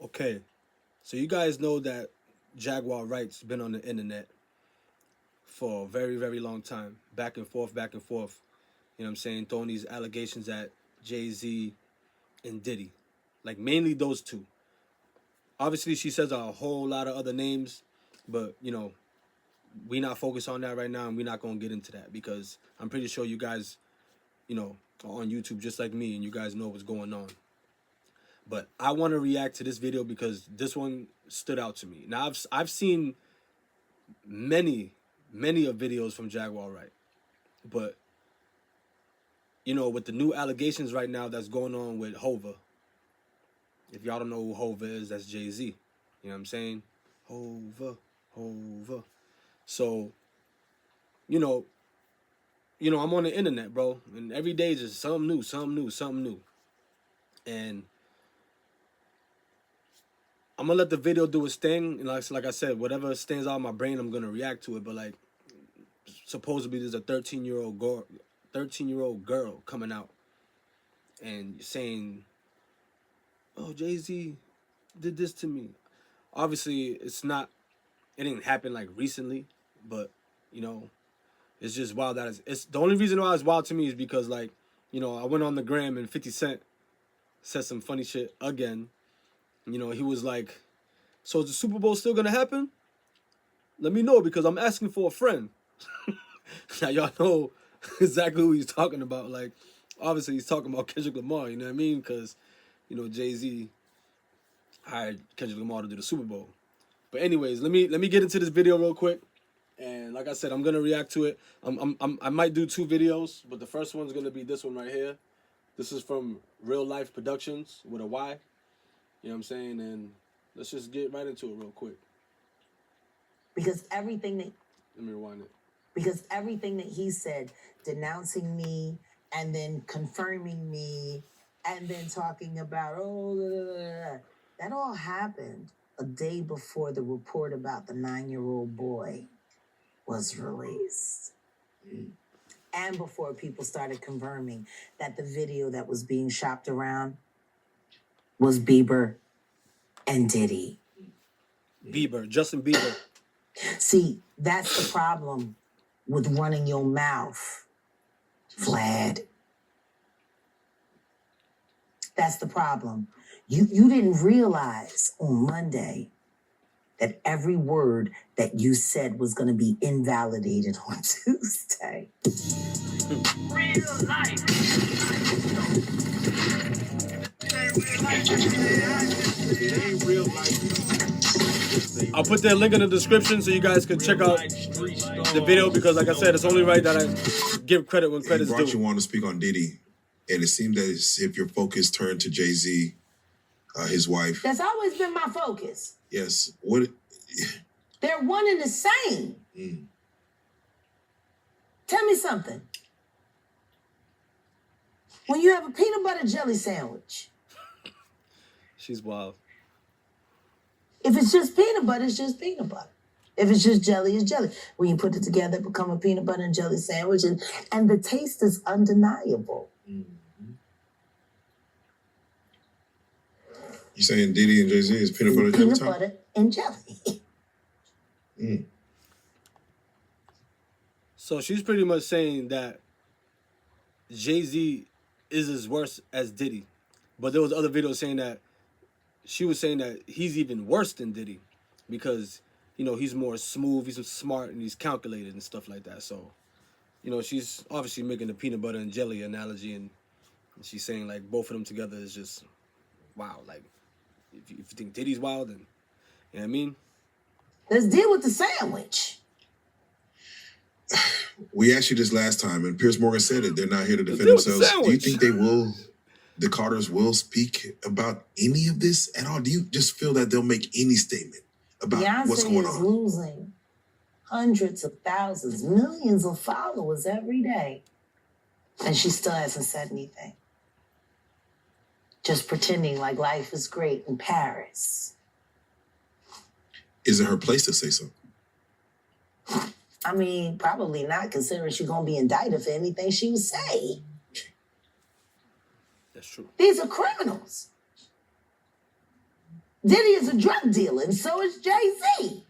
Okay, so you guys know that Jaguar Wright's been on the internet for a very, very long time, back and forth, back and forth. You know what I'm saying? Throwing these allegations at Jay-Z and Diddy, like mainly those two. Obviously, she says a whole lot of other names, but we not focused on that right now, and we're not gonna get into that because I'm pretty sure you guys, are on YouTube just like me, and you guys know what's going on. But I want to react to this video because this one stood out to me. Now I've seen many of videos from Jaguar Wright, but with the new allegations right now that's going on with Hova. If y'all don't know who Hova is, that's Jay-Z. You know what I'm saying? Hova. So, I'm on the internet, bro, and every day is just something new. And I'm gonna let the video do its thing. And like I said, whatever stands out of my brain, I'm gonna react to it. But like, supposedly there's a 13-year-old girl coming out and saying, "Oh, Jay-Z did this to me." Obviously, it didn't happen like recently, but it's just wild that it's the only reason why it's wild to me is because I went on the gram and 50 Cent said some funny shit again. He was like, "So is the Super Bowl still gonna happen? Let me know because I'm asking for a friend." Now y'all know exactly who he's talking about. Like, obviously he's talking about Kendrick Lamar. You know what I mean? Because Jay-Z hired Kendrick Lamar to do the Super Bowl. But anyways, let me get into this video real quick. And like I said, I'm gonna react to it. I might do 2 videos, but the first one's gonna be this one right here. This is from Real Life Productions with a Y. You know what I'm saying? And let's just get right into it real quick. Because everything that... Let me rewind it. Because everything that he said, denouncing me and then confirming me and then talking about, that all happened a day before the report about the 9-year-old boy was released. And before people started confirming that the video that was being shopped around was Bieber and Diddy. Justin Bieber. See, that's the problem with running your mouth, VLAD. That's the problem. You didn't realize on Monday that every word that you said was going to be invalidated on Tuesday. Real life. It ain't real life. I'll put that link in the description so you guys can check out the video because, like I said, it's only right that I give credit when credit's due. You want to speak on Diddy, and it seemed as if your focus turned to Jay-Z, his wife. That's always been my focus. Yes. What? They're one and the same. Tell me something. When you have a peanut butter jelly sandwich. She's wild. If it's just peanut butter, it's just peanut butter. If it's just jelly, it's jelly. When you put it together, it becomes a peanut butter and jelly sandwich, and the taste is undeniable. You saying Diddy and Jay-Z is peanut butter jelly? Peanut butter and jelly. So she's pretty much saying that Jay-Z is as worse as Diddy. But there was other videos saying that she was saying that he's even worse than Diddy because, he's more smooth, he's smart, and he's calculated and stuff like that. So, she's obviously making the peanut butter and jelly analogy, and she's saying, like, both of them together is just, wow. Like, if you think Diddy's wild, then, you know what I mean? Let's deal with the sandwich. We asked you this last time, and Piers Morgan said it. They're not here to defend themselves. Do you think the Carters will speak about any of this at all? Do you just feel that they'll make any statement about what's going on? Beyonce is losing hundreds of thousands, millions of followers every day. And she still hasn't said anything. Just pretending like life is great in Paris. Is it her place to say so? I mean, probably not, considering she's going to be indicted for anything she would say. That's true. These are criminals. Diddy is a drug dealer, and so is Jay-Z.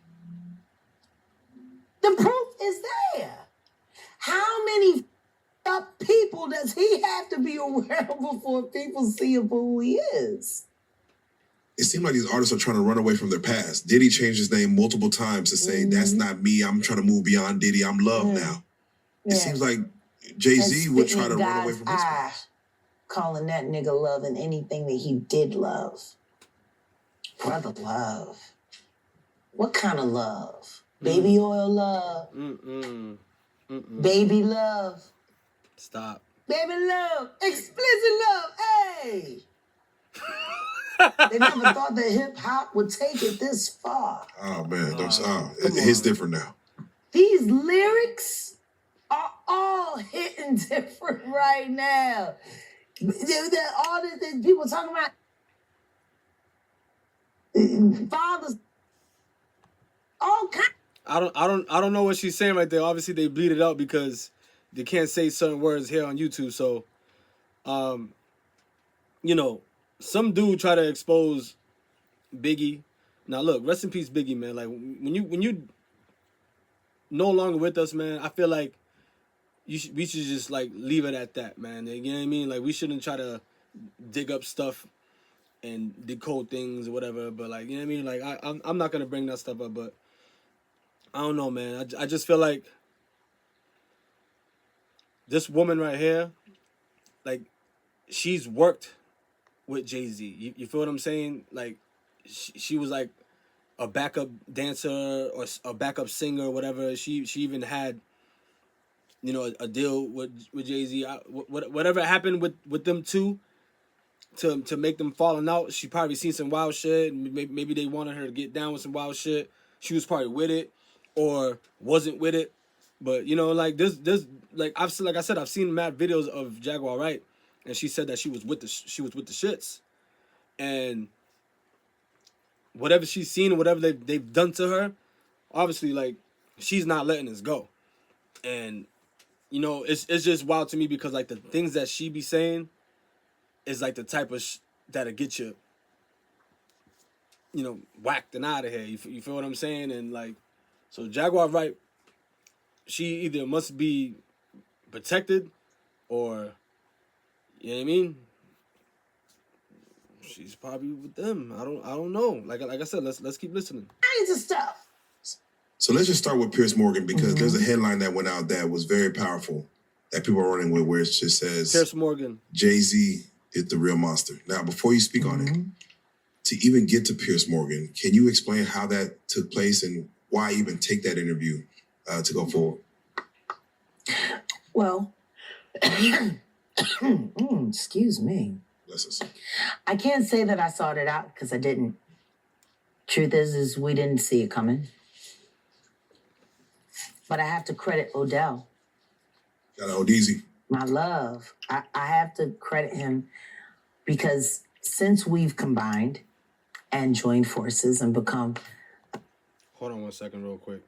The proof is there. How many people does he have to be aware of before people see him for who he is? It seems like these artists are trying to run away from their past. Diddy changed his name multiple times to say, that's not me. I'm trying to move beyond Diddy. I'm Love now. It seems like Jay-Z would try to run away from his past. Calling that nigga Love and anything that he did love. Brother love. What kind of love? Baby oil love? Baby love? Stop. Baby love? Explicit love? Hey! They never thought that hip-hop would take it this far. Oh, man. It's different now. These lyrics are all hitting different right now. All this people talking about fathers, all kinds. I don't know what she's saying right there. Obviously, they bleed it out because they can't say certain words here on YouTube. So, you know, some dude try to expose Biggie. Now, look, rest in peace, Biggie, man. Like when you no longer with us, man, I feel like we should just like leave it at that, man. You know what I mean? Like we shouldn't try to dig up stuff and decode things or whatever. But like, you know what I mean? Like I'm not gonna bring that stuff up, but I don't know, man. I just feel like this woman right here, like she's worked with Jay-Z. You feel what I'm saying? Like she was like a backup dancer or a backup singer or whatever. She even had, you know, a deal with Jay-Z. Whatever happened with them two to make them falling out, she probably seen some wild shit. Maybe they wanted her to get down with some wild shit. She was probably with it or wasn't with it. But you know, like this like I've seen mad videos of Jaguar Wright, and she said that she was with the shits, and whatever she's seen, whatever they've done to her, obviously like she's not letting this go. And you know, it's just wild to me because like the things that she be saying is like the type of that'll get you, you know, whacked and out of here. You feel what I'm saying? And like, so Jaguar Wright, she either must be protected or, you know what I mean? She's probably with them. I don't know. Like I said, let's keep listening. Kinds of stuff. So let's just start with Piers Morgan because there's a headline that went out that was very powerful that people are running with where it just says Piers Morgan, Jay-Z is the real monster. Now, before you speak on it, to even get to Piers Morgan, can you explain how that took place and why even take that interview to go forward? Well, excuse me. Bless us. I can't say that I sought it out because I didn't. Truth is we didn't see it coming. But I have to credit Odell. Got Odeezy. My love. I have to credit him because since we've combined and joined forces and become... Hold on 1 second real quick.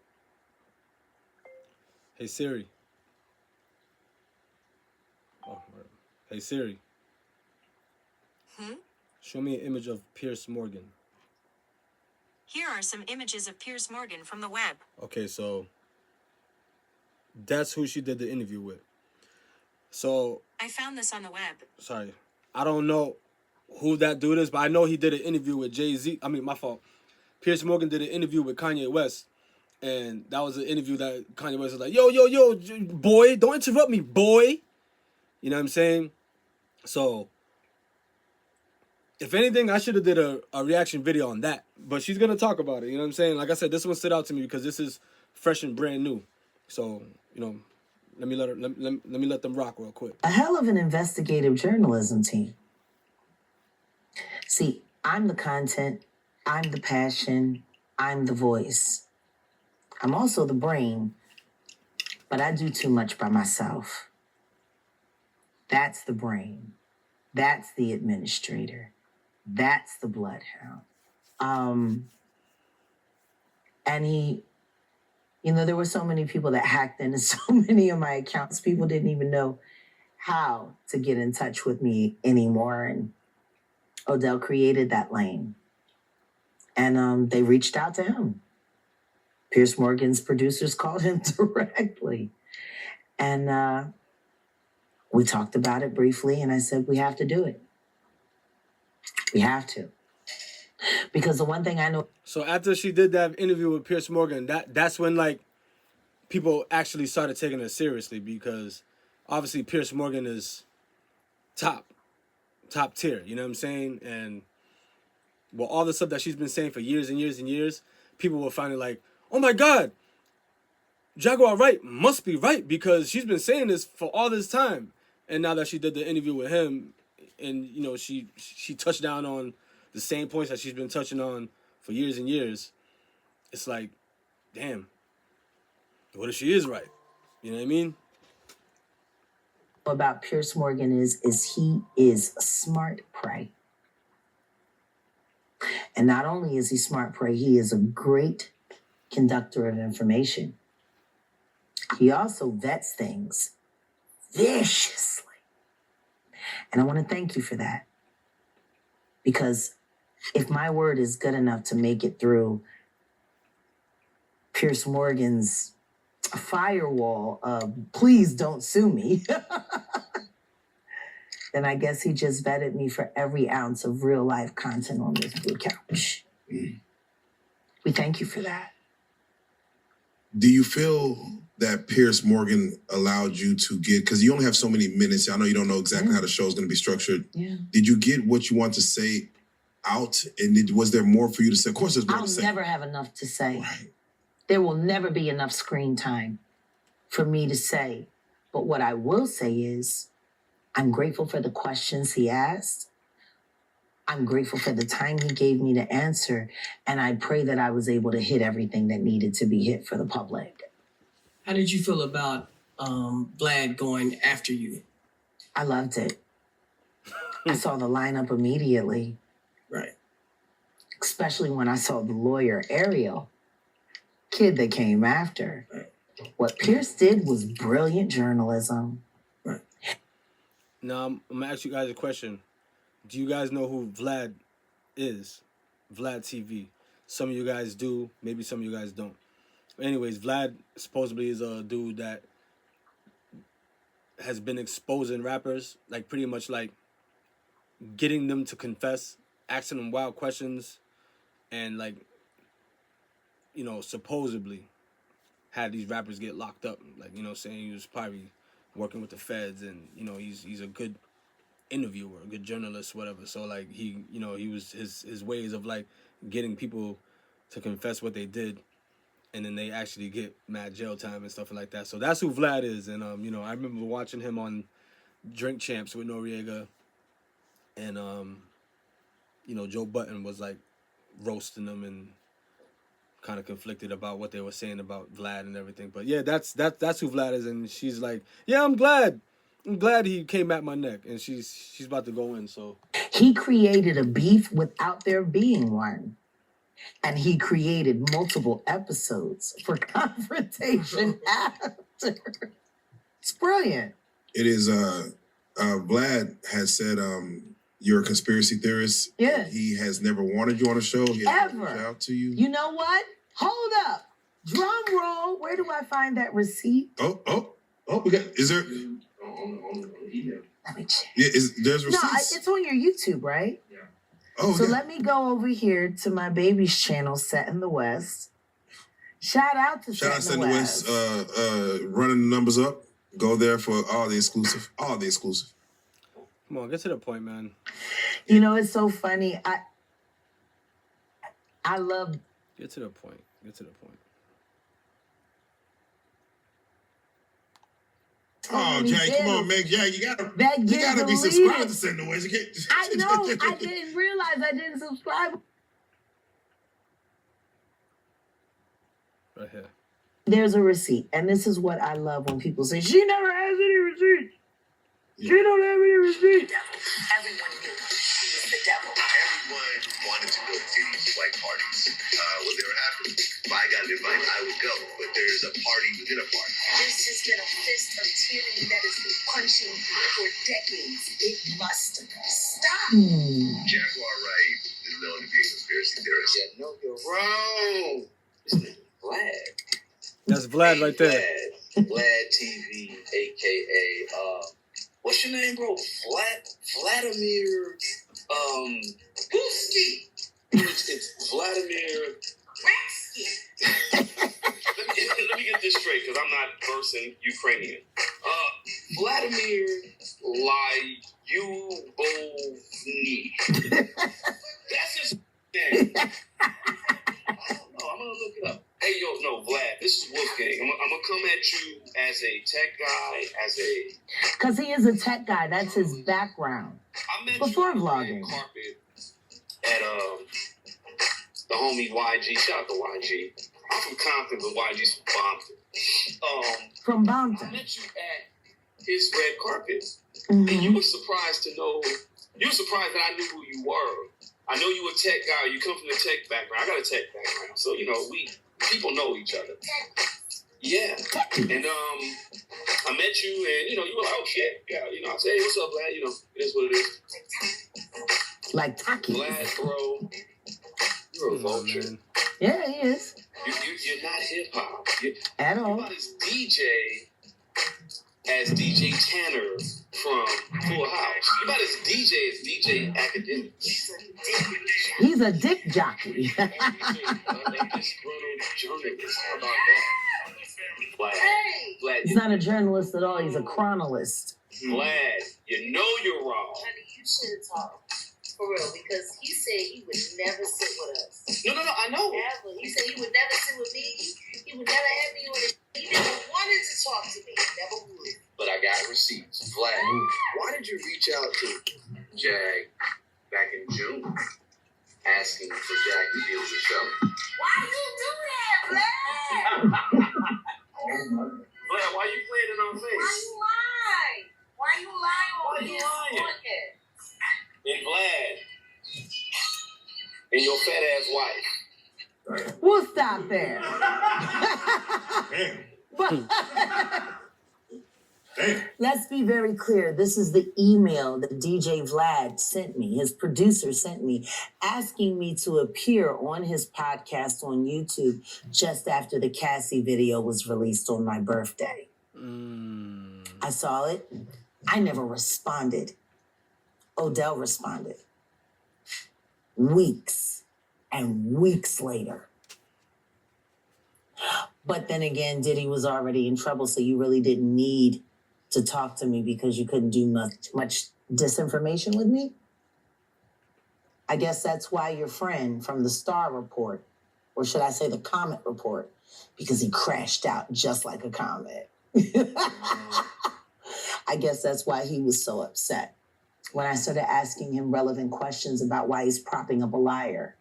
Hey, Siri. Oh, right. Hey, Siri. Show me an image of Piers Morgan. Here are some images of Piers Morgan from the web. Okay, so that's who she did the interview with. So I found this on the web. Sorry. I don't know who that dude is, but I know he did an interview with Jay-Z. I mean, my fault. Piers Morgan did an interview with Kanye West. And that was an interview that Kanye West was like, yo, boy, don't interrupt me, boy. You know what I'm saying? So, if anything, I should have did a reaction video on that. But she's going to talk about it, you know what I'm saying? Like I said, this one stood out to me because this is fresh and brand new. So, you know, let me let them rock real quick. A hell of an investigative journalism team. See, I'm the content, I'm the passion, I'm the voice. I'm also the brain, but I do too much by myself. That's the brain. That's the administrator. That's the bloodhound. And he, you know, there were so many people that hacked into so many of my accounts. People didn't even know how to get in touch with me anymore. And Odell created that lane. And they reached out to him. Piers Morgan's producers called him directly. And we talked about it briefly, and I said, we have to do it. We have to. Because the one thing I know... So after she did that interview with Piers Morgan, that's when, like, people actually started taking her seriously, because obviously Piers Morgan is top tier, you know what I'm saying? And well, all the stuff that she's been saying for years and years and years, people were finally like, oh my God, Jaguar Wright must be right, because she's been saying this for all this time. And now that she did the interview with him, and, you know, she touched down on the same points that she's been touching on for years and years, it's like, damn, what if she is right? You know what I mean? About Piers Morgan is he is smart prey. And not only is he smart prey, he is a great conductor of information. He also vets things viciously. And I want to thank you for that. Because if my word is good enough to make it through Piers Morgan's firewall of please don't sue me, then I guess he just vetted me for every ounce of real life content on this blue couch. We thank you for that. Do you feel that Piers Morgan allowed you to get, because you only have so many minutes, I know you don't know exactly how the show is going to be structured. Yeah. Did you get what you want to say out? And was there more for you to say? Of course there's more to say. I'll never have enough to say. Right. There will never be enough screen time for me to say. But what I will say is, I'm grateful for the questions he asked. I'm grateful for the time he gave me to answer. And I pray that I was able to hit everything that needed to be hit for the public. How did you feel about VLAD going after you? I loved it. I saw the lineup immediately. Right. Especially when I saw the lawyer, Ariel, kid that came after. Right. What Pierce did was brilliant journalism. Right. Now, I'm going to ask you guys a question. Do you guys know who VLAD is? VLAD TV. Some of you guys do. Maybe some of you guys don't. Anyways, VLAD supposedly is a dude that has been exposing rappers, like pretty much like getting them to confess, asking them wild questions, and like, you know, supposedly had these rappers get locked up. Like, you know, saying he was probably working with the feds, and, you know, he's a good interviewer, a good journalist, whatever. So like he was his ways of like getting people to confess what they did, and then they actually get mad jail time and stuff like that. So that's who VLAD is. And you know, I remember watching him on Drink Champs with Noriega, and you know, Joe Budden was like roasting them and kind of conflicted about what they were saying about VLAD and everything. But yeah, that's who VLAD is. And she's like, yeah, I'm glad he came at my neck, and she's about to go in. So he created a beef without there being one. And he created multiple episodes for confrontation after. It's brilliant. It is, Vlad has said, you're a conspiracy theorist. Yeah. He has never wanted you on a show. He has never reached out to you. You know what? Hold up. Drum roll. Where do I find that receipt? Oh, we got, is there? Let me check. Yeah, there's receipts? No, it's on your YouTube, right? Yeah. Oh, so yeah. Let me go over here to my baby's channel, Set in the West. Shout out to Set in the West. Running the numbers up. Go there for all the exclusive. Come on, get to the point, man. You know, it's so funny. I love... Get to the point. Oh, Jay, come on, man. Yeah, you gotta be subscribed to Set in the West. I know. I didn't realize I didn't subscribe. Right here. There's a receipt, and this is what I love when people say, she never has any receipts. Yeah. She don't have any receipts. Everyone knew she was the devil. Everyone wanted to go to Diddy's white parties. When they were happening, if I got an invite, I would go. But there's a party within a party. This has been a fist of tyranny that has been punching for decades. It must stop. Jaguar Wright is known to be a conspiracy There's no, you're wrong. This nigga Vlad. That's Vlad right there. Vlad TV, aka what's your name, bro? Vladimir Booski. It's Vladimir. let me get this straight, because I'm not versed Ukrainian. Vladimir Lyubovny. That's his name. I don't know. I'm gonna look it up. Hey, yo, no, Vlad, this is Wolfgang. I'm gonna come at you as a tech guy, because he is a tech guy. That's his background. I met Before you vlogging. on carpet at the homie YG. Shout out to YG. I'm from Compton, but YG's from Bompton. From I Bompton. met you at his red carpet, Mhm. and you were surprised to know. You were surprised that I knew who you were. I know you a tech guy. You come from the tech background. I got a tech background, so people know each other. Yeah, and I met you, and you were like, oh shit, yeah, I said, hey, what's up, Vlad? It is what it is. Like Taki. Vlad, bro, you're a vulture. Man. Yeah, he is. You're not hip hop. At You're all. about as DJ as DJ Tanner from Full House. You're about as DJ Academic. He's a dick jockey. A disgruntled journalist. How about that? Vlad, He's not a journalist at all. He's a chronolist. Vlad, you're wrong. Honey, you should talk. For real, because he said he would never sit with us. No, I know. Never. He said he would never sit with me. He would never have me on it. He never wanted to talk to me. Never would. But I got receipts. Vlad, why did you reach out to Jag back in June asking for Jag to be on the show? Why you do that, Vlad? Vlad, why you playing in our face? Why you lying on Why you his lying? podcast? And Vlad and your fat ass wife. We'll stop there. Damn. Let's be very clear. This is the email that DJ Vlad sent me, his producer sent me, asking me to appear on his podcast on YouTube just after the Cassie video was released on my birthday. I saw it. I never responded. Odell responded. Weeks and weeks later. But then again, Diddy was already in trouble, so you really didn't need to talk to me because you couldn't do much disinformation with me. I guess that's why your friend from the Star Report, or should I say the Comet Report, because he crashed out just like a comet. I guess that's why he was so upset when I started asking him relevant questions about why he's propping up a liar.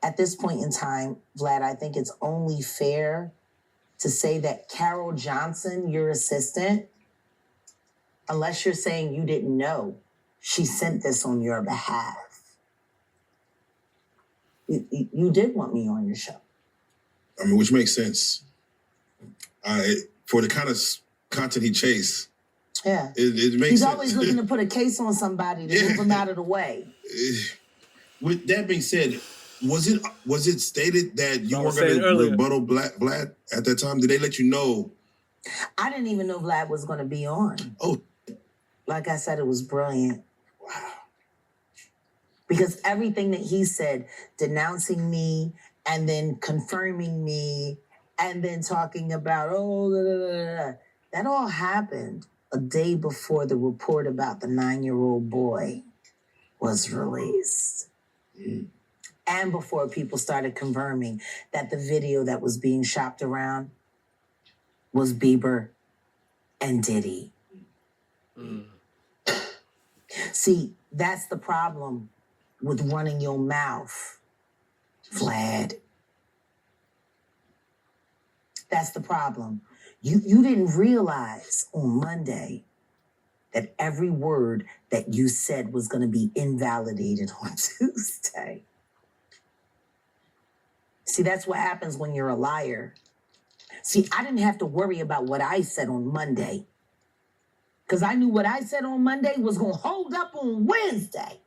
At this point in time, Vlad, I think it's only fair to say that Carol Johnson, your assistant, unless you're saying you didn't know, she sent this on your behalf. You did want me on your show. I mean, which makes sense. For the kind of content he chased, Yeah. it makes He's sense. always looking to put a case on somebody to move him out of the way. With that being said, was it stated that you I weren't was going saying to earlier. rebuttal Vlad at that time? Did they let you know? I didn't even know Vlad was going to be on. Oh, Like I said, it was brilliant. Wow. Because everything that he said, denouncing me and then confirming me and then talking about, that all happened a day before the report about the 9-year-old boy was released. And before people started confirming that the video that was being shopped around was Bieber and Diddy. See, that's the problem with running your mouth, Vlad. That's the problem. You didn't realize on Monday that every word that you said was going to be invalidated on Tuesday. See, that's what happens when you're a liar. See, I didn't have to worry about what I said on Monday, because I knew what I said on Monday was going to hold up on Wednesday.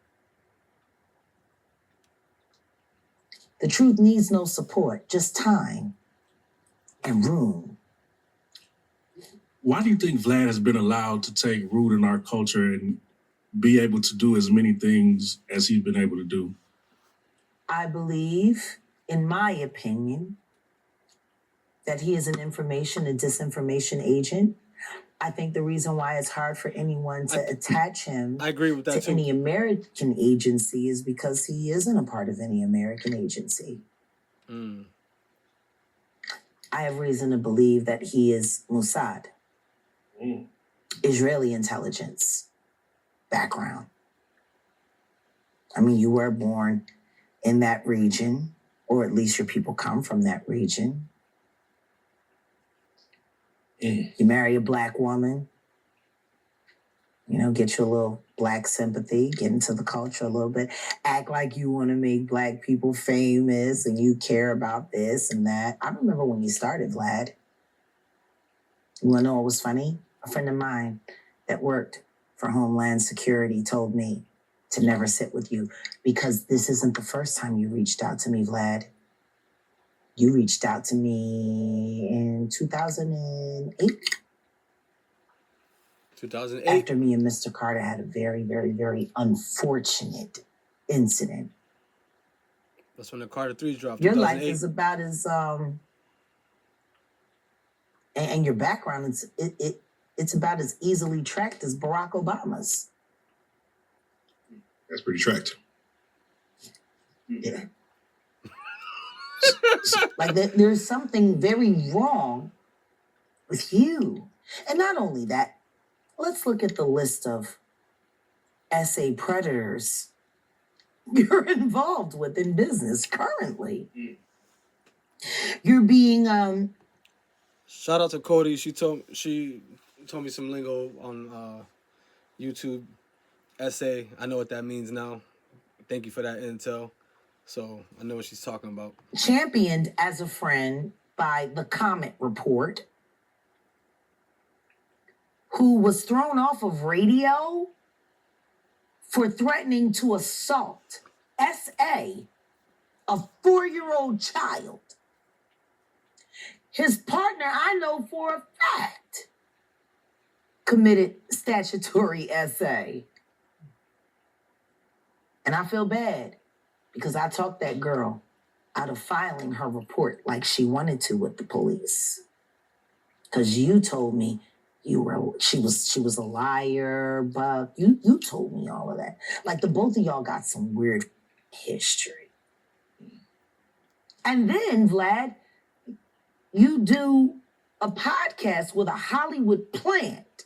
The truth needs no support, just time and room. Why do you think Vlad has been allowed to take root in our culture and be able to do as many things as he's been able to do? I believe, in my opinion, that he is an information and disinformation agent. I think the reason why it's hard for anyone to attach him I agree with that to too. any American agency is because he isn't a part of any American agency. Mm. I have reason to believe that he is Mossad, Israeli intelligence background. I mean, you were born in that region, or at least your people come from that region. You marry a black woman, you know, get your little black sympathy, get into the culture a little bit, act like you want to make black people famous and you care about this and that. I remember when you started, Vlad. You want to know what was funny? A friend of mine that worked for Homeland Security told me to never sit with you because this isn't the first time you reached out to me, Vlad. You reached out to me in 2008. 2008. After me and Mr. Carter had a very, very, very unfortunate incident. That's when the Carter 3 dropped. Your life 2008. is about as and your background it's about as easily tracked as Barack Obama's. That's pretty tracked. Yeah. Like there's something very wrong with you. And not only that, let's look at the list of SA predators you're involved with in business currently. You're being Shout out to Cody. She told me some lingo on YouTube. Essay. I know what that means now. Thank you for that intel. So I know what she's talking about. championed as a friend by the Comet Report, who was thrown off of radio for threatening to assault SA, a 4-year-old child. His partner, I know for a fact, committed statutory SA. And I feel bad because I talked that girl out of filing her report like she wanted to with the police. Because you told me she was a liar, Buck. You told me all of that. Like the both of y'all got some weird history. And then, Vlad, you do a podcast with a Hollywood plant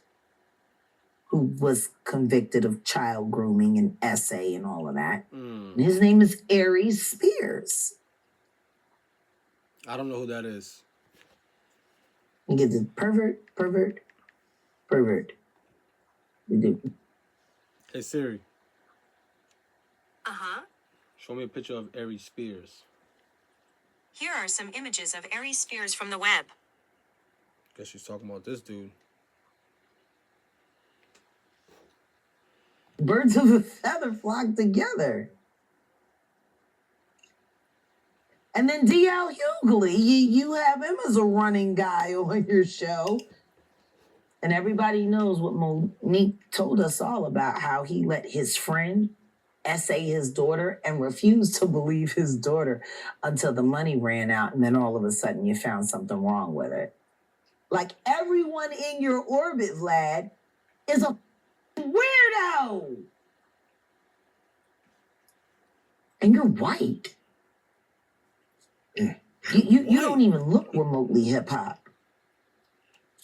who was convicted of child grooming and SA and all of that. And his name is Aries Spears. I don't know who that is. You get the pervert. You do. Hey Siri, Uh-huh. show me a picture of Aries Spears. Here are some images of Aries Spears from the web. Guess she's talking about this dude. Birds of a feather flock together. And then D.L. Hughley, you have him as a running guy on your show. And everybody knows what Monique told us all about, how he let his friend essay his daughter and refused to believe his daughter until the money ran out. And then all of a sudden you found something wrong with it. Like everyone in your orbit, Vlad, is a weirdo. And you're white. You don't even look remotely hip hop.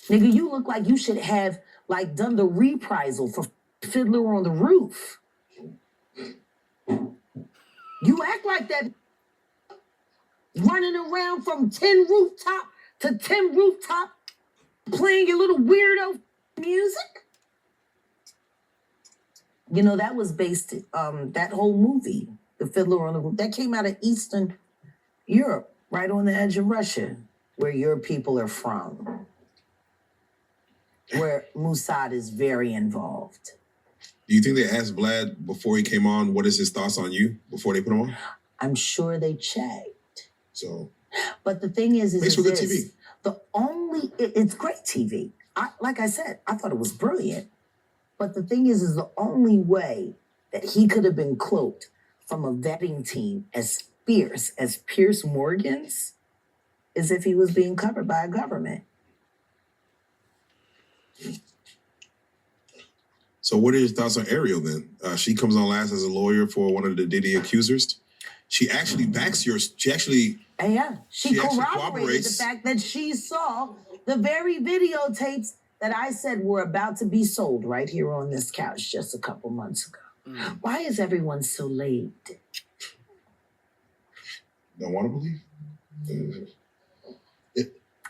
Nigga, you look like you should have like done the reprisal for Fiddler on the Roof. You act like that running around from 10 rooftop to 10 rooftop playing your little weirdo music. You know, that was based, that whole movie, The Fiddler on the Roof, that came out of Eastern Europe, right on the edge of Russia, where your people are from, where Mossad is very involved. Do you think they asked Vlad before he came on, what is his thoughts on you before they put him on? I'm sure they checked. So, but the thing is makes for good this, TV. It's great TV. Like I said, I thought it was brilliant. But the thing is the only way that he could have been cloaked from a vetting team as fierce as Piers Morgan's is if he was being covered by a government. So what are your thoughts on Ariel then? She comes on last as a lawyer for one of the Diddy accusers. She actually backs yours. She actually... She corroborated the fact that she saw the very videotapes that I said were about to be sold right here on this couch just a couple months ago. Why is everyone so late? Don't want to believe?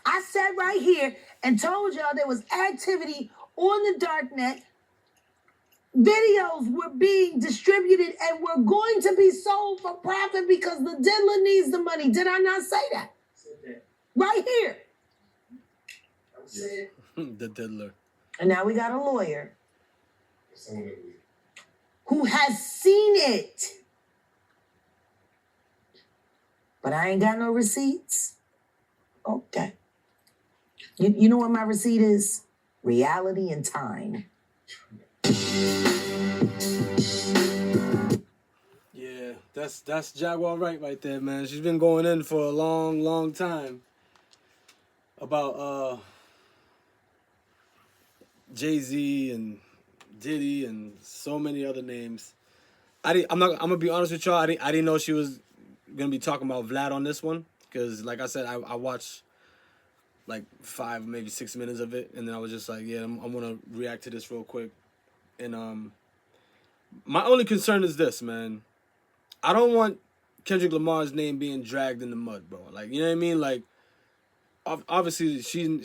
I sat right here and told y'all there was activity on the darknet. Videos were being distributed and were going to be sold for profit because the diddler needs the money. Did I not say that? Right here. The diddler. And now we got a lawyer who has seen it. But I ain't got no receipts. Okay. You know what my receipt is? Reality and time. Yeah, that's Jaguar Wright right there, man. She's been going in for a long, long time about Jay-Z and Diddy and so many other names. I'm gonna be honest with y'all. I didn't know she was gonna be talking about VLAD on this one because, like I said, I watched like 5, maybe 6 minutes of it, and then I was just like, yeah, I'm gonna react to this real quick. And my only concern is this, man. I don't want Kendrick Lamar's name being dragged in the mud, bro. Like, you know what I mean? Like, obviously she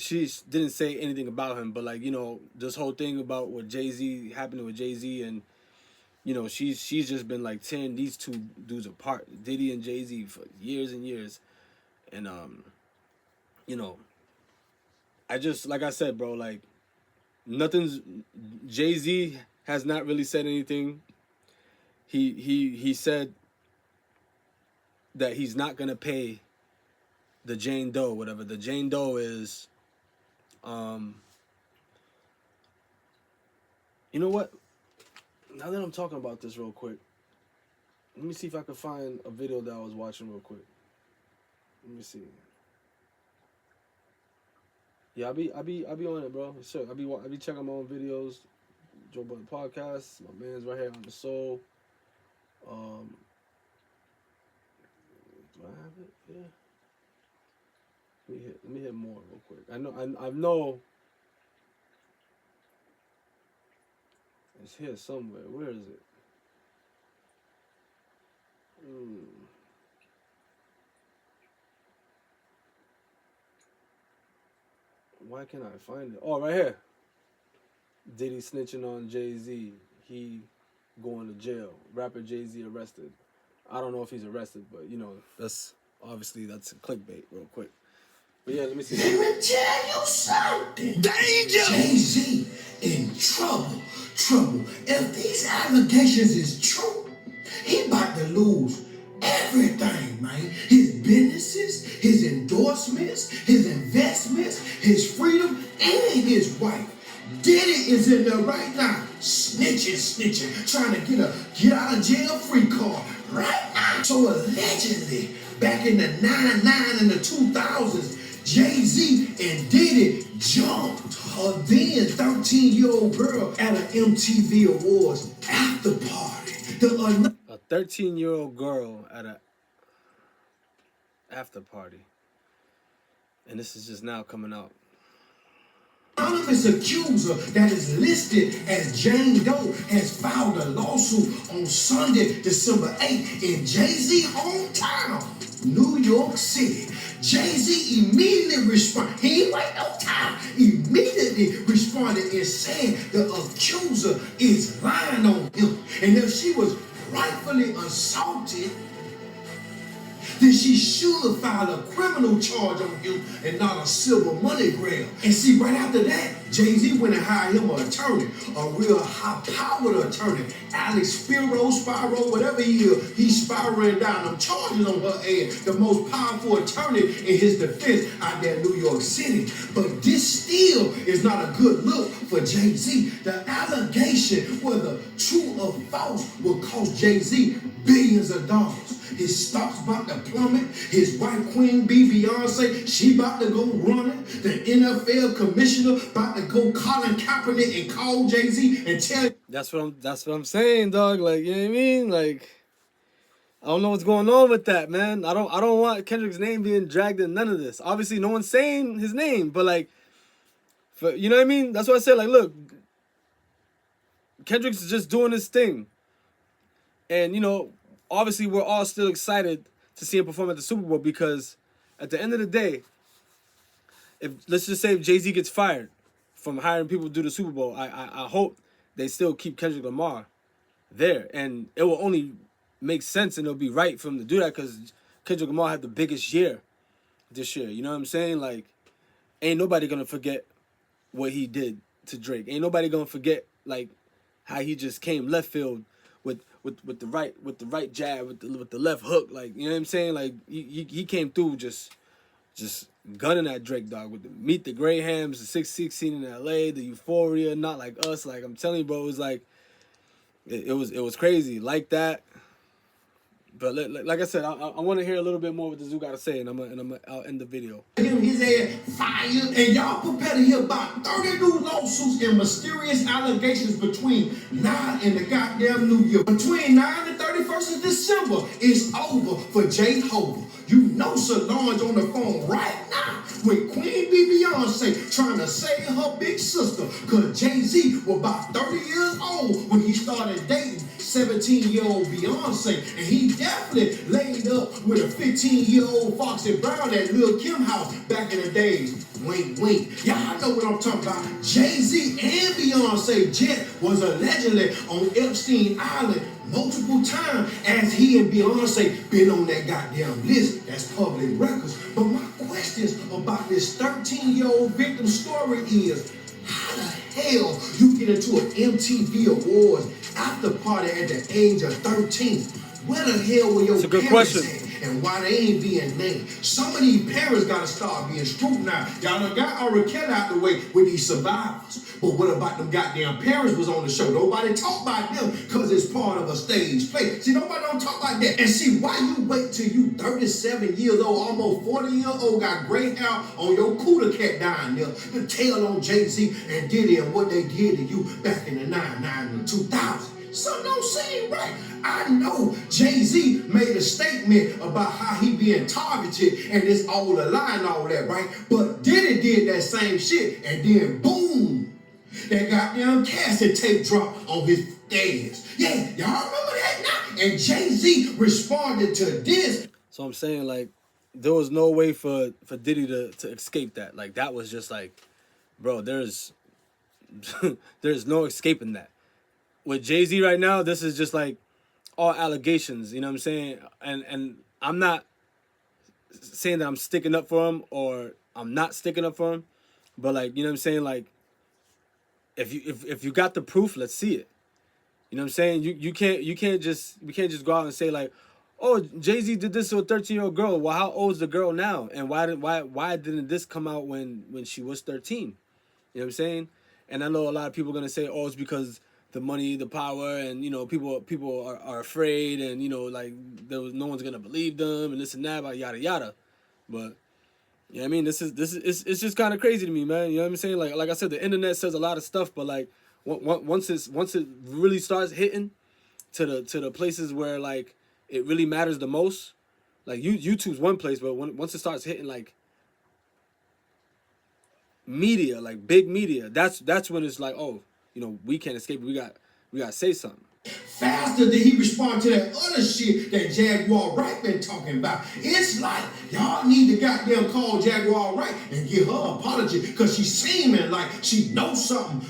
didn't say anything about him, but like, you know, this whole thing about what Jay-Z happening with Jay-Z, and you know, she's just been like tearing these two dudes apart, Diddy and Jay-Z, for years and years. And you know, I just, like I said, bro, like Jay-Z has not really said anything. He said that he's not gonna pay the Jane Doe, whatever. The Jane Doe is, you know what? Now that I'm talking about this real quick, let me see if I can find a video that I was watching real quick. Let me see. Yeah, I be on it, bro. Sure, I be checking my own videos. Joe Budden Podcast. My man's right here on the soul. Do I have it? Yeah. Let me hit more real quick. I know it's here somewhere. Where is it? Why can't I find it? Oh, right here. Diddy snitching on Jay-Z. He going to jail. Rapper Jay-Z arrested. I don't know if he's arrested, but you know, that's clickbait real quick. But yeah, let me see. Let me tell you something. Danger! Jay-Z in trouble. If these allegations is true, he about to lose everything, man. His businesses, his endorsements, his investments, his freedom, and his wife. Diddy is in there right now, snitching, trying to get out of jail free card right now. So allegedly, back in the 99 and the 2000s, Jay-Z and Diddy jumped a then 13-year-old girl at an MTV Awards after party. A 13-year-old girl at a after party. And this is just now coming out. Anonymous accuser that is listed as Jane Doe has filed a lawsuit on Sunday, December 8th in Jay-Z hometown, New York City. Jay-Z immediately responded. He ain't wait no time. Immediately responded and said the accuser is lying on him. And if she was rightfully assaulted, then she should have filed a criminal charge on him and not a civil money grab. And see, right after that, Jay-Z went and hired him an attorney, a real high-powered attorney, Alex Spiro, whatever he is. He's spiraling down them charges on her ass, the most powerful attorney in his defense out there in New York City. But this still is not a good look for Jay-Z. The allegation, whether true or false, will cost Jay-Z billions of dollars. His stock's about to plummet. His wife, Queen B, Beyonce, she about to go running. The NFL commissioner about to go Colin Kaepernick and call Jay-Z and tell. That's what I'm saying, dog. Like, you know what I mean? Like, I don't know what's going on with that, man. I don't want Kendrick's name being dragged in none of this. Obviously, no one's saying his name, but like, you know what I mean? That's what I said. Like, look, Kendrick's just doing his thing, and you know, obviously, we're all still excited to see him perform at the Super Bowl because, at the end of the day, let's just say if Jay-Z gets fired from hiring people to do the Super Bowl, I hope they still keep Kendrick Lamar there, and it will only make sense and it'll be right for him to do that because Kendrick Lamar had the biggest year this year. You know what I'm saying? Like, ain't nobody gonna forget what he did to Drake. Ain't nobody gonna forget like how he just came left field with the right jab with the left hook. Like, you know what I'm saying? Like he came through just gunning at Drake, dog, with the Meet the Grahams, the 616 in LA, the Euphoria, Not Like Us. Like, I'm telling you, bro, it was like it was crazy like that. But like I said, I want to hear a little bit more what the Zoo got to say, and I'll end the video. His ass fired, and y'all prepare to hear about 30 new lawsuits and mysterious allegations between now and the goddamn New Year. Between 9 and 31st of December, it's over for Jay Hova. You know Solange on the phone right now with Queen B Beyonce trying to save her big sister because Jay-Z was about 30 years old when he started dating 17-year-old Beyonce, and he definitely laid up with a 15-year-old Foxy Brown at Lil' Kim house back in the days. Wink, wink. Y'all know what I'm talking about. Jay-Z and Beyonce jet was allegedly on Epstein Island multiple times as he and Beyonce been on that goddamn list. That's public records. But my questions about this 13-year-old victim story is, how the hell you get into an MTV Awards after party at the age of 13? Where the hell were your parents at? And why they ain't being named? Some of these parents gotta start being scrutinized. Y'all done got R. Kelly out the way with these survivors. But what about them goddamn parents was on the show? Nobody talk about them because it's part of a stage play. See, nobody don't talk like that. And see, why you wait till you 37 years old, almost 40 years old, got gray hair on your cooler cat down there to tell on Jay-Z and Diddy and what they did to you back in the 99 and 2000? Something don't seem right. I know Jay-Z made a statement about how he being targeted and it's all a lie and all that, right? But Diddy did that same shit and then boom, that goddamn cassette tape dropped on his ass. Yeah, y'all remember that now? And Jay-Z responded to this. So I'm saying, like, there was no way for Diddy to escape that. Like, that was just like, bro, there's no escaping that. With Jay-Z right now, this is just like all allegations, you know what I'm saying? And I'm not saying that I'm sticking up for him or I'm not sticking up for him, but like, you know what I'm saying? Like, if you got the proof, let's see it. You know what I'm saying? We can't just go out and say like, oh, Jay-Z did this to a 13-year-old girl. Well, how old is the girl now? And why didn't this come out when she was 13? You know what I'm saying? And I know a lot of people are gonna say, oh, it's because the money, the power, and you know, people are afraid, and you know, like no one's gonna believe them, and this and that, about yada yada. But yeah, I mean, it's just kind of crazy to me, man. You know what I'm saying? Like I said, the internet says a lot of stuff, but like once it really starts hitting to the places where like it really matters the most, like YouTube's one place, but once it starts hitting like media, like big media, that's when it's like, oh, you know, we can't escape it. We got to say something. faster than he respond to that other shit that Jaguar Wright been talking about. It's like y'all need to goddamn call Jaguar Wright and give her an apology because she's seeming like she knows something.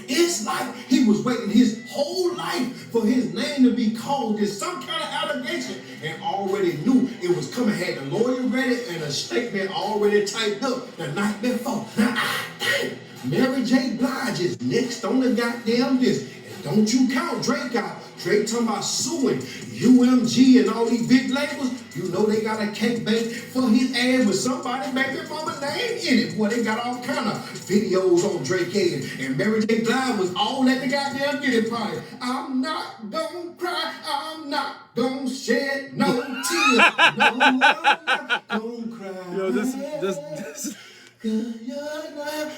It's like he was waiting his whole life for his name to be called as some kind of allegation and already knew it was coming. Had the lawyer ready and a statement already typed up the night before. Now I think Mary J. Blige is next on the goddamn list. Don't you count Drake out. Drake talking about suing UMG and all these big labels. You know they got a cake bake for his ass with somebody baby mama name in it. Boy, they got all kind of videos on Drake head. And Mary J. Blige was all at the goddamn get party. I'm not gonna cry. I'm not gonna shed no tears. No, I'm not gonna cry. Yo, this.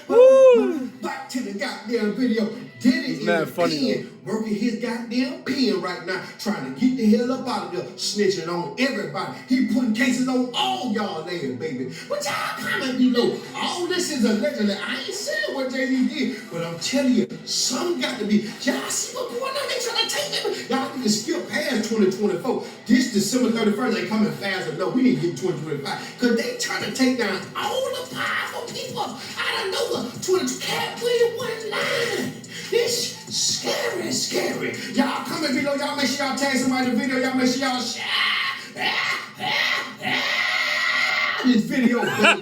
Woo! Back to the goddamn video. Diddy is funny, working his goddamn pen right now, trying to get the hell up out of there, snitching on everybody. He putting cases on all y'all there, baby. But y'all comment below. All this is allegedly. I ain't saying what Jay-Z did, but I'm telling you, some got to be. Y'all see what's going on? They trying to take them. Y'all need to skip past 2024. This December 31st ain't coming fast enough. We need to get 2025 because they trying to take down all the powerful people out of nowhere. 22 Cat William one line. This scary. Y'all comment below. Y'all make sure y'all tag somebody in the video. Y'all make sure y'all share this video, baby.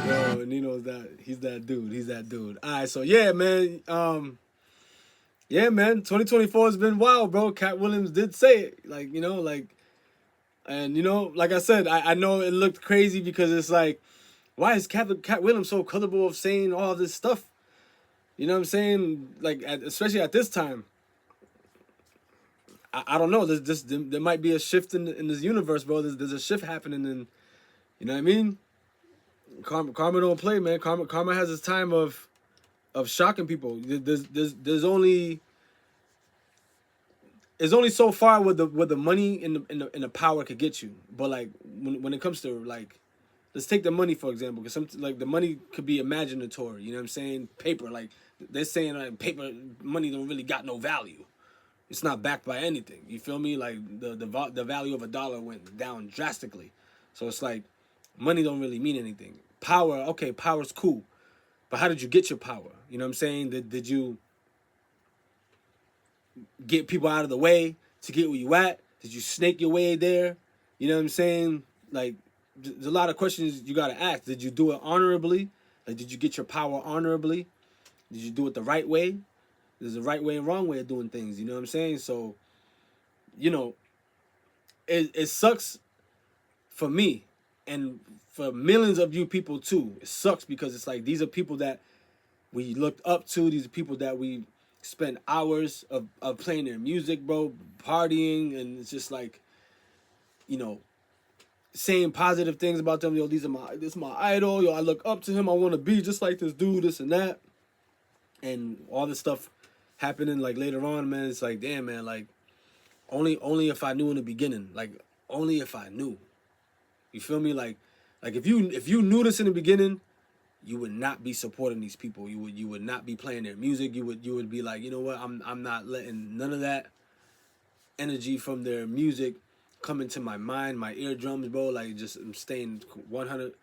Yo, Nino's he's that dude. All right, so yeah, man. 2024 has been wild, bro. Cat Williams did say it, and like I said, I know it looked crazy because it's like, why is Cat Williams so comfortable of saying all this stuff? You know what I'm saying? Like, especially at this time. I don't know. There might be a shift in this universe, bro. There's a shift happening, and you know what I mean. Karma don't play, man. Karma has its time of shocking people. There's only so far where the money and the power could get you. But like when it comes to like, let's take the money for example, because the money could be imaginatory. You know what I'm saying? Paper, like they're saying, like paper money don't really got no value. It's not backed by anything. You feel me? Like the value of $1 went down drastically. So it's like money don't really mean anything. Power, okay, power's cool, but how did you get your power? You know what I'm saying? Did you get people out of the way to get where you at? Did you snake your way there? You know what I'm saying? Like, there's a lot of questions you gotta ask. Did you do it honorably? Like, did you get your power honorably? Did you do it the right way? There's a right way and wrong way of doing things. You know what I'm saying? So, it sucks for me and for millions of you people too. It sucks because it's like these are people that we looked up to. These are people that we spent hours of playing their music, bro, partying, and it's just like, saying positive things about them. Yo, this is my idol. Yo, I look up to him. I want to be just like this dude, this and that. And all this stuff happening like later on, man. It's like, damn, man, like only if I knew in the beginning. Like, only if I knew. You feel me? Like if you knew this in the beginning, you would not be supporting these people. You would not be playing their music. You would be like, you know what? I'm not letting none of that energy from their music come into my mind, my eardrums, bro. Like, just I'm staying 100%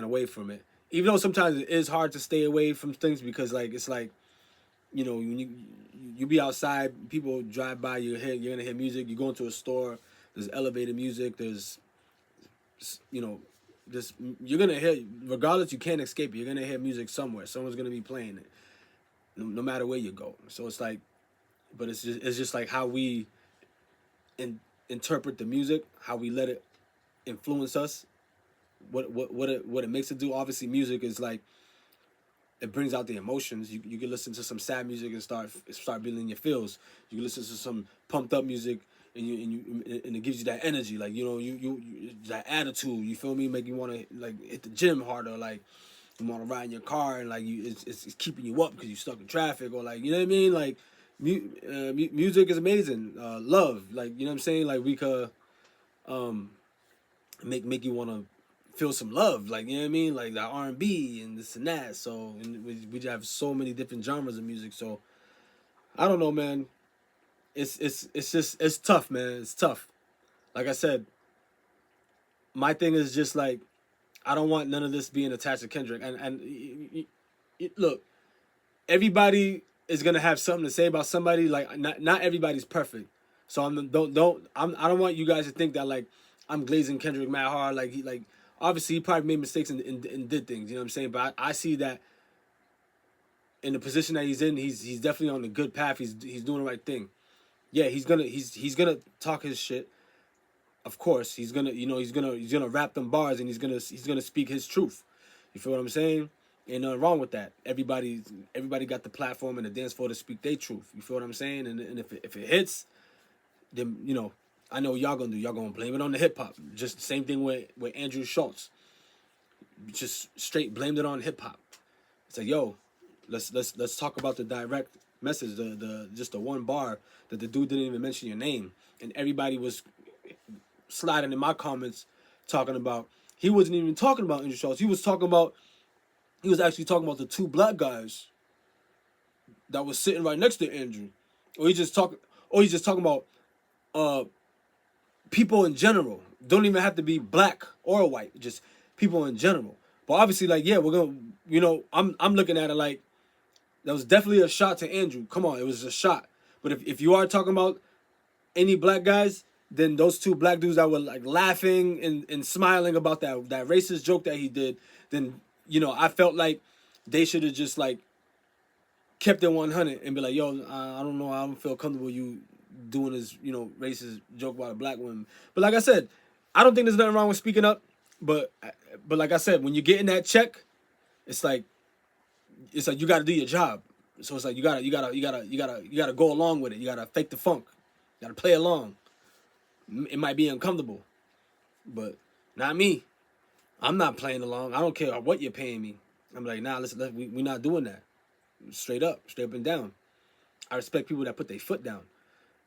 away from it. Even though sometimes it is hard to stay away from things because like it's like, when you be outside, people drive by, you're gonna hear music. You go into a store, there's elevated music. There's, you're gonna hear, regardless, you can't escape it. You're gonna hear music somewhere. Someone's gonna be playing it, no matter where you go. So it's like, but it's just like how we interpret the music, how we let it influence us, what it makes it do. Obviously, music is like, it brings out the emotions. You can listen to some sad music and start feeling your feels. You can listen to some pumped up music and it gives you that energy, like you that attitude. You feel me? Make you want to like hit the gym harder, like you want to ride in your car and like it's keeping you up because you're stuck in traffic, or like, you know what I mean? Like music is amazing. Love, like, you know what I'm saying? Like we could make you want to feel some love, like, you know what I mean, like the R&B and this and that. So and we have so many different genres of music. So I don't know, man. It's just it's tough, man. It's tough. Like I said, my thing is just like I don't want none of this being attached to Kendrick. And look, everybody is gonna have something to say about somebody. Like not everybody's perfect. So I don't want you guys to think that like I'm glazing Kendrick mad hard. Like obviously he probably made mistakes and did things. You know what I'm saying? But I see that in the position that he's in, he's definitely on the good path. He's doing the right thing. Yeah, he's gonna talk his shit. Of course, he's gonna rap them bars and he's gonna speak his truth. You feel what I'm saying? Ain't nothing wrong with that. Everybody got the platform and the dance floor to speak their truth. You feel what I'm saying? And if it hits, then I know what y'all gonna do. Y'all gonna blame it on the hip hop. Just the same thing with Andrew Schultz. Just straight blamed it on hip hop. It's like, yo, let's talk about the direct message, the just the one bar that the dude didn't even mention your name, and everybody was sliding in my comments talking about he wasn't even talking about Andrew Schultz. He was actually talking about the two black guys that was sitting right next to Andrew, or he's just talking about people in general. Don't even have to be black or white, just people in general. But obviously, like, yeah, we're gonna, I'm looking at it like that was definitely a shot to Andrew. Come on, it was a shot. But if you are talking about any black guys, then those two black dudes that were like laughing and smiling about that racist joke that he did, then I felt like they should have just like kept it 100 and be like, yo, I don't know, I don't feel comfortable you doing this, racist joke about a black woman. But like I said, I don't think there's nothing wrong with speaking up. But like I said, when you're getting that check, it's like you got to do your job. So it's like you gotta go along with it. You gotta fake the funk. You gotta play along. It might be uncomfortable, but not me. I'm not playing along. I don't care what you're paying me. I'm like, nah, we're not doing that. Straight up and down. I respect people that put their foot down,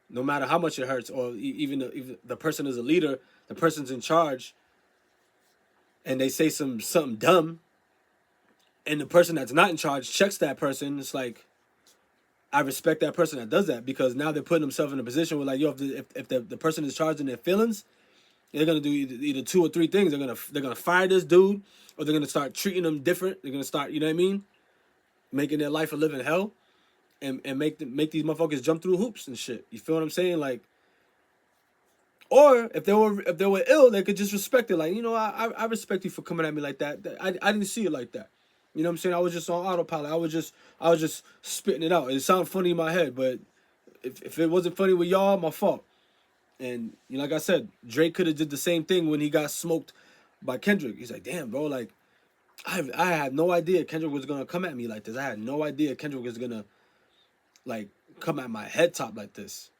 no matter how much it hurts, or even if the person is a leader, the person's in charge, and they say something dumb, and the person that's not in charge checks that person. It's like, I respect that person that does that, because now they're putting themselves in a position where, like, yo, if the person is charged in their feelings, they're gonna do either two or three things. They're gonna fire this dude, or they're gonna start treating them different. They're gonna start, you know what I mean, making their life a living hell, and make these motherfuckers jump through hoops and shit. You feel what I'm saying? Like, or if they were ill, they could just respect it. Like, I respect you for coming at me like that. I didn't see it like that. You know what I'm saying? I was just on autopilot. I was just spitting it out. It sounded funny in my head, but if it wasn't funny with y'all, my fault. And like I said, Drake could have did the same thing when he got smoked by Kendrick. He's like, damn, bro, like I had no idea Kendrick was gonna come at me like this. I had no idea Kendrick was gonna like come at my head top like this.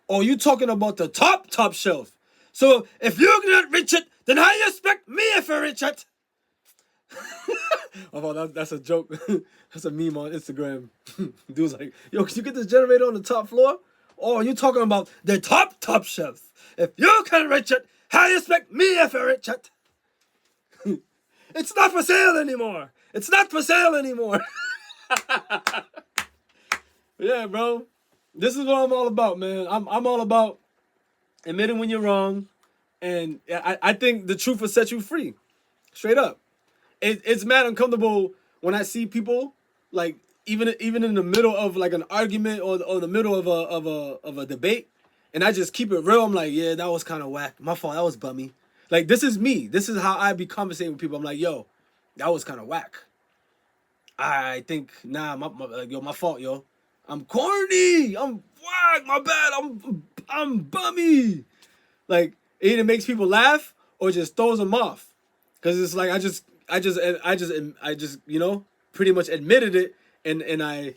Oh, you talking about the top shelf? So if you're not Richard, then how you expect me if you're Richard? Oh, that's a joke. That's a meme on Instagram. Dude's like, yo, can you get this generator on the top floor? Oh, you talking about the top shelf? If you can reach it, how you expect me if I reach it? It's not for sale anymore. It's not for sale anymore. Yeah, bro. This is what I'm all about, man. I'm all about admitting when you're wrong, and I think the truth will set you free. Straight up. It's mad uncomfortable when I see people like even in the middle of like an argument or the middle of a debate, and I just keep it real. I'm like, yeah, that was kind of whack. My fault. That was bummy. Like, this is me. This is how I be conversating with people. I'm like, yo, that was kind of whack. I think, nah, my fault, yo. I'm corny. I'm whack. My bad. I'm bummy. Like, it either makes people laugh or just throws them off. Cause it's like I just pretty much admitted it, and I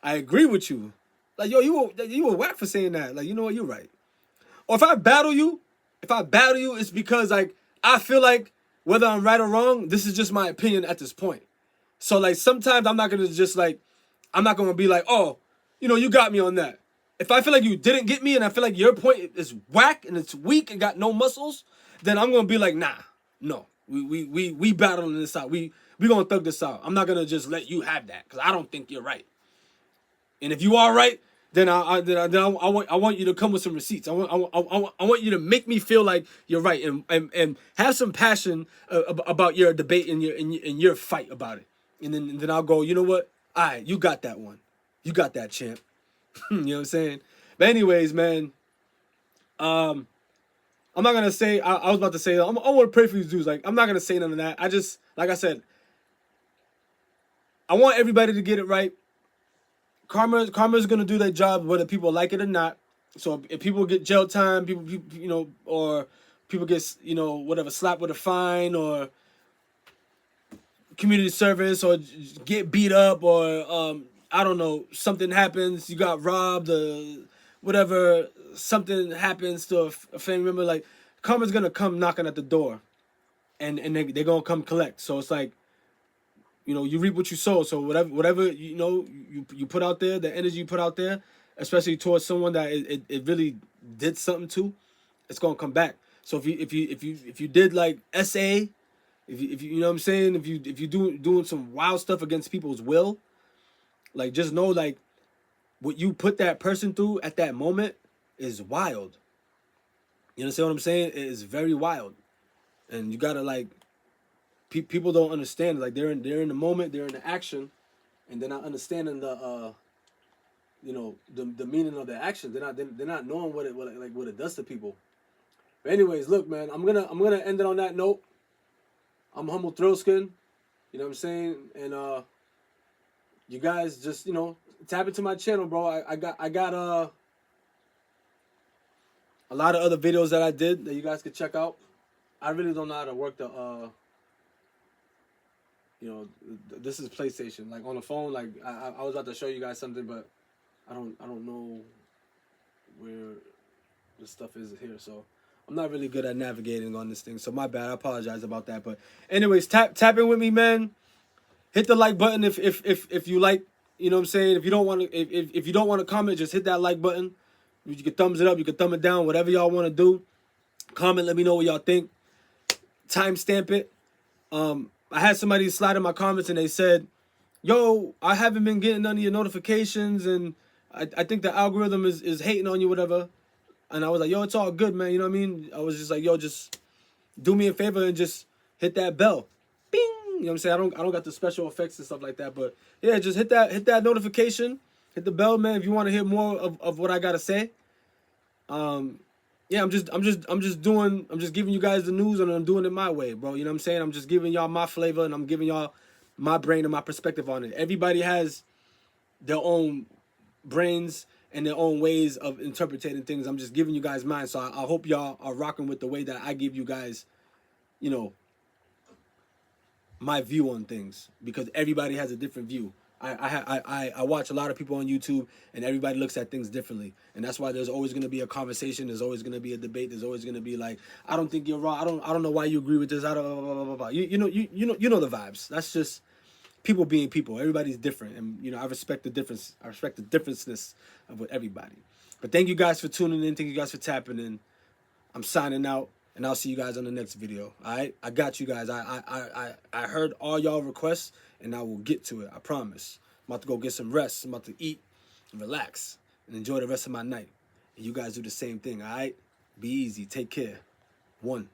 agree with you. Like, yo, you were whack for saying that. Like, you know what, you're right. Or if I battle you, it's because like I feel like whether I'm right or wrong, this is just my opinion at this point. So like sometimes I'm not gonna be like, oh, you got me on that. If I feel like you didn't get me and I feel like your point is whack and it's weak and got no muscles, then I'm gonna be like, nah, no. We battling this out. We gonna thug this out. I'm not gonna just let you have that because I don't think you're right. And if you are right, then I want you to come with some receipts. I want you to make me feel like you're right and have some passion about your debate and your fight about it. And then I'll go, you know what? All right, you got that one. You got that, champ. You know what I'm saying? But anyways, man, I'm not gonna say. I was about to say. I want to pray for these dudes. Like, I'm not gonna say none of that. I just, like I said, I want everybody to get it right. Karma's gonna do their job whether people like it or not. So if people get jail time, people you know, or people get, you know, whatever, slapped with a fine or community service or get beat up or I don't know, something happens, you got robbed or whatever, something happens to a family member, like karma's gonna come knocking at the door and they're gonna come collect. So it's like, you know, you reap what you sow. So whatever you know you put out there, the energy you put out there, especially towards someone that it really did something to, it's gonna come back. So if you did like SA, if you know what I'm saying, if you doing some wild stuff against people's will, like just know like what you put that person through at that moment is wild. You understand what I'm saying? It is very wild, and you gotta like. People don't understand. Like they're in the moment, they're in the action, and they're not understanding the you know, the meaning of the action. They're not knowing what it does to people. But anyways, look, man, I'm gonna end it on that note. I'm Humble Thrillskin, you know what I'm saying, and you guys just, you know, tap into my channel, bro. I got a lot of other videos that I did that you guys could check out. I really don't know how to work the you know, this is PlayStation. Like on the phone, like I was about to show you guys something, but I don't know where the stuff is here. So I'm not really good at navigating on this thing. So my bad. I apologize about that. But anyways, tap in with me, man. Hit the like button if you like. You know what I'm saying. If you don't want to, if you don't want to comment, just hit that like button. You can thumbs it up. You can thumb it down. Whatever y'all want to do. Comment. Let me know what y'all think. Timestamp it. I had somebody slide in my comments and they said, yo, I haven't been getting none of your notifications and I think the algorithm is hating on you, whatever. And I was like, yo, it's all good, man. You know what I mean? I was just like, yo, just do me a favor and just hit that bell. Bing! You know what I'm saying? I don't got the special effects and stuff like that. But yeah, just hit that notification. Hit the bell, man, if you want to hear more of what I gotta say. Yeah, I'm just giving you guys the news and I'm doing it my way, bro. You know what I'm saying? I'm just giving y'all my flavor and I'm giving y'all my brain and my perspective on it. Everybody has their own brains and their own ways of interpreting things. I'm just giving you guys mine. So I hope y'all are rocking with the way that I give you guys, you know, my view on things, because everybody has a different view. I watch a lot of people on YouTube and everybody looks at things differently, and that's why there's always going to be a conversation, there's always going to be a debate, there's always going to be like, I don't think you're wrong, I don't know why you agree with this, I don't blah, blah, blah, blah. You know the vibes. That's just people being people. Everybody's different, and you know, I respect the difference. I respect the differenceness of with everybody. But thank you guys for tuning in, thank you guys for tapping in. I'm signing out, and I'll see you guys on the next video. All right, I got you guys. I heard all y'all requests, and I will get to it. I promise. I'm about to go get some rest. I'm about to eat and relax and enjoy the rest of my night. And you guys do the same thing. All right, be easy. Take care. 1.